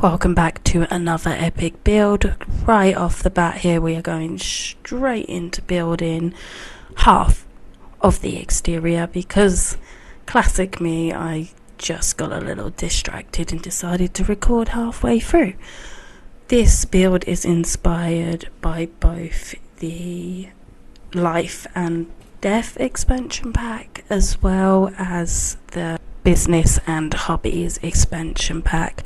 Welcome back to another epic build. Right off the bat here we are going straight into building half of the exterior because classic me, I just got a little distracted and decided to record halfway through. This build is inspired by both the Life and Death expansion pack as well as the Business and Hobbies expansion pack.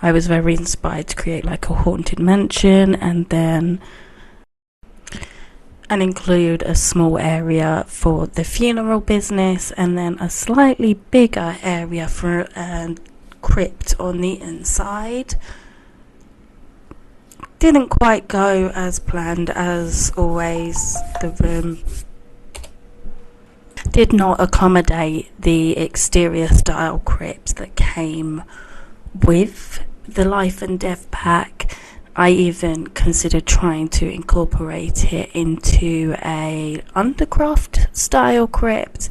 I was very inspired to create like a haunted mansion and include a small area for the funeral business and then a slightly bigger area for a crypt on the inside. Didn't quite go as planned as always. The room did not accommodate the exterior style crypt that came with the Life and Death pack. I even considered trying to incorporate it into a undercroft style crypt,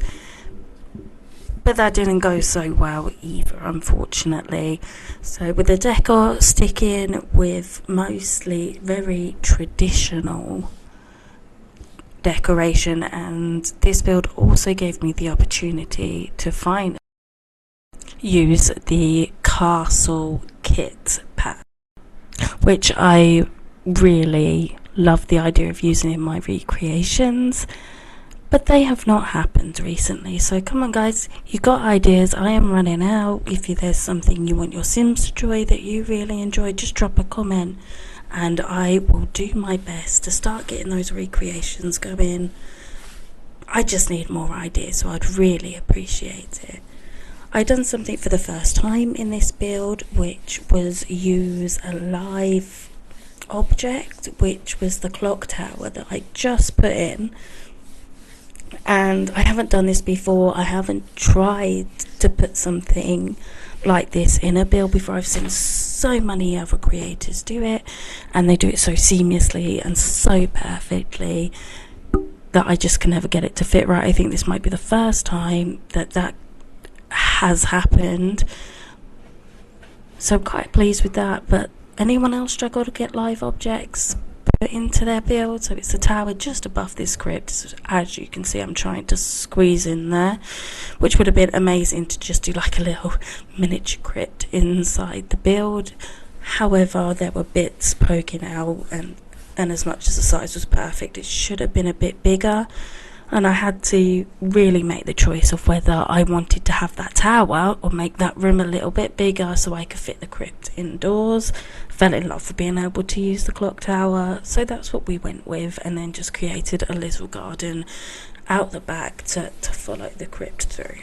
but that didn't go so well either, unfortunately. So with the decor sticking with mostly very traditional decoration, and this build also gave me the opportunity to use the castle kit pack, which I really love the idea of using in my recreations, but they have not happened recently. So come on guys, you got ideas, I am running out. If there's something you want your Sims to enjoy that you really enjoy, just drop a comment and I will do my best to start getting those recreations going. I just need more ideas, so I'd really appreciate it. I'd done something for the first time in this build, which was use a live object, which was the clock tower that I just put in. And I haven't done this before. I haven't tried to put something like this in a build before. I've seen so many other creators do it, and they do it so seamlessly and so perfectly that I just can never get it to fit right. I think this might be the first time that has happened, so I'm quite pleased with that. But anyone else struggle to get live objects put into their build? So it's a tower just above this crypt. So as you can see, I'm trying to squeeze in there, which would have been amazing to just do like a little miniature crypt inside the build. However, there were bits poking out, and as much as the size was perfect, it should have been a bit bigger. And I had to really make the choice of whether I wanted to have that tower or make that room a little bit bigger so I could fit the crypt indoors. Fell in love with being able to use the clock tower, so that's what we went with, and then just created a little garden out the back to follow the crypt through.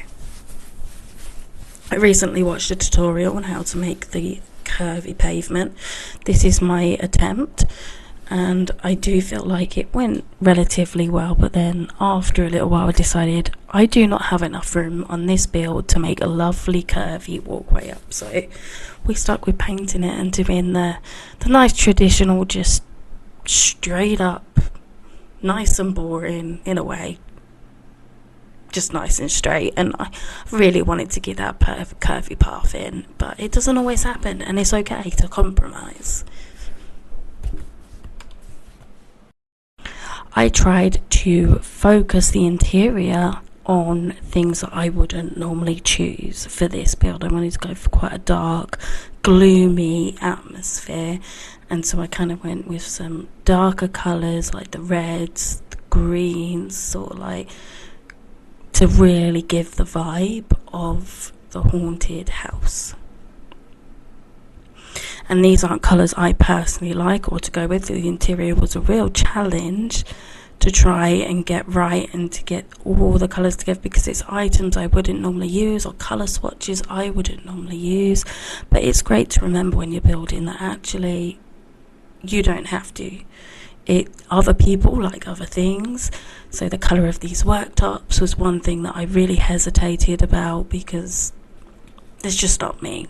I recently watched a tutorial on how to make the curvy pavement. This is my attempt, and I do feel like it went relatively well, but then after a little while I decided I do not have enough room on this build to make a lovely curvy walkway up, so we stuck with painting it and doing the nice traditional, just straight up, nice and boring in a way, just nice and straight. And I really wanted to get that curvy path in, but it doesn't always happen, and it's okay to compromise. I tried to focus the interior on things that I wouldn't normally choose for this build. I wanted to go for quite a dark, gloomy atmosphere, and so I kind of went with some darker colours like the reds, the greens, sort of like to really give the vibe of the haunted house. And these aren't colours I personally like or to go with. The interior was a real challenge to try and get right and to get all the colours together, because it's items I wouldn't normally use or colour swatches I wouldn't normally use. But it's great to remember when you're building that actually you don't have to. Other people like other things. So the colour of these worktops was one thing that I really hesitated about, because it's just not me.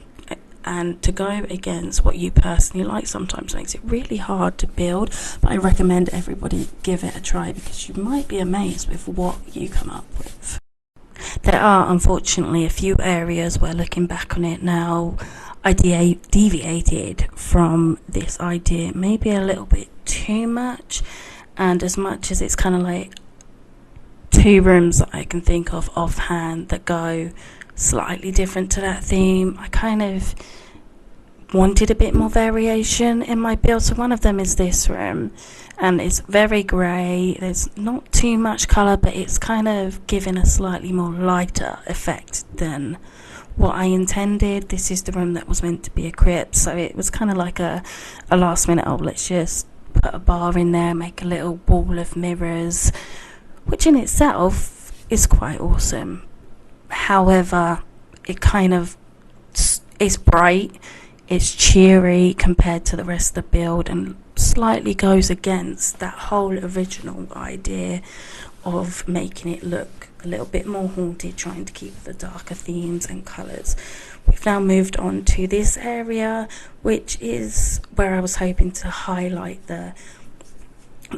And to go against what you personally like sometimes makes it really hard to build. But I recommend everybody give it a try, because you might be amazed with what you come up with. There are unfortunately a few areas where, looking back on it now, I deviated from this idea maybe a little bit too much, and as much as it's kind of like 2 rooms that I can think of offhand that go slightly different to that theme, I kind of wanted a bit more variation in my build. So one of them is this room, and it's very grey. There's not too much colour, but it's kind of giving a slightly more lighter effect than what I intended. This is the room that was meant to be a crypt, so it was kind of like a last minute, oh, let's just put a bar in there, make a little wall of mirrors, which in itself is quite awesome. However, it kind of is bright, it's cheery compared to the rest of the build, and slightly goes against that whole original idea of making it look a little bit more haunted, trying to keep the darker themes and colours. We've now moved on to this area, which is where I was hoping to highlight the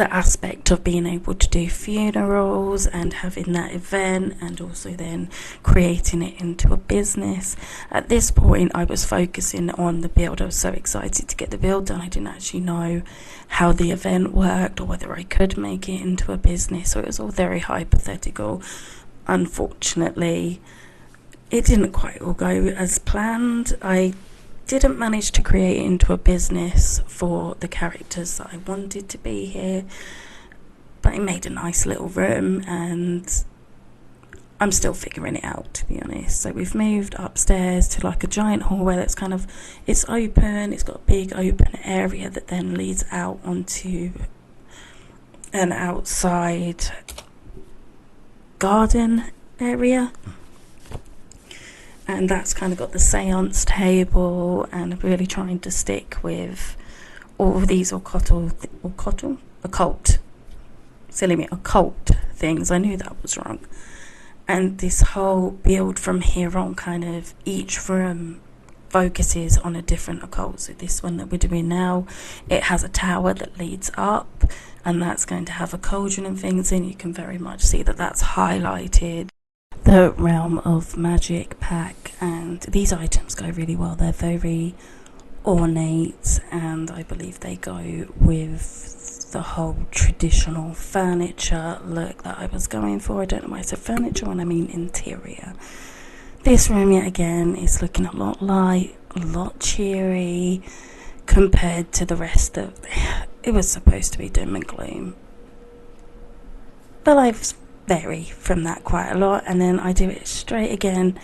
aspect of being able to do funerals and having that event, and also then creating it into a business. At this point I was focusing on the build. I was so excited to get the build done. I didn't actually know how the event worked or whether I could make it into a business, so it was all very hypothetical. Unfortunately, it didn't quite all go as planned. I didn't manage to create it into a business for the characters that I wanted to be here, but it made a nice little room, and I'm still figuring it out, to be honest. So we've moved upstairs to like a giant hallway that's kind of, it's open, it's got a big open area that then leads out onto an outside garden area. And that's kind of got the seance table, and really trying to stick with all of these occult things. I knew that was wrong. And this whole build from here on, kind of each room focuses on a different occult. So this one that we're doing now, it has a tower that leads up, and that's going to have a cauldron and things in. You can very much see that that's highlighted the realm of magic pack, and these items go really well. They're very ornate, and I believe they go with the whole traditional furniture look that I was going for. I don't know why I said furniture when I mean interior. This room yet again is looking a lot light, a lot cheery compared to the rest of it. Was supposed to be dim and gloom, but I've vary from that quite a lot. And then I do it straight again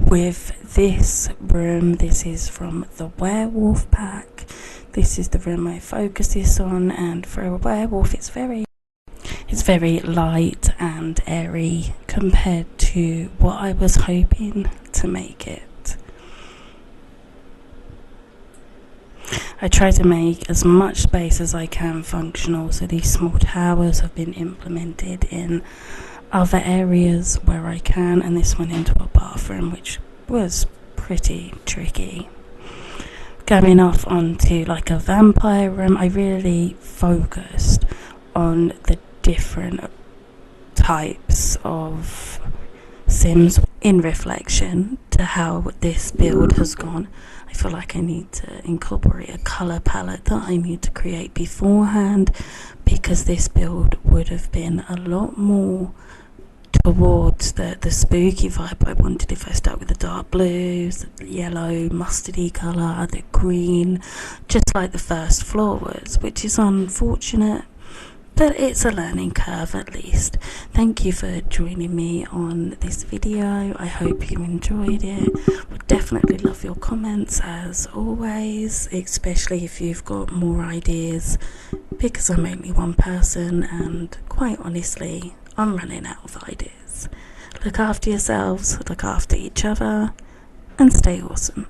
with this room. This is from the werewolf pack. This is the room I focus this on, and for a werewolf it's very light and airy compared to what I was hoping to make it. I try to make as much space as I can functional, so these small towers have been implemented in other areas where I can, and this went into a bathroom, which was pretty tricky. Going off onto like a vampire room, I really focused on the different types of sims in reflection to how this build has gone. I feel like I need to incorporate a colour palette that I need to create beforehand, because this build would have been a lot more towards the spooky vibe I wanted if I start with the dark blues, the yellow, mustardy colour, the green, just like the first floor was, which is unfortunate. But it's a learning curve at least. Thank you for joining me on this video. I hope you enjoyed it. Would definitely love your comments as always, especially if you've got more ideas, because I'm only one person and quite honestly I'm running out of ideas. Look after yourselves, look after each other, and stay awesome.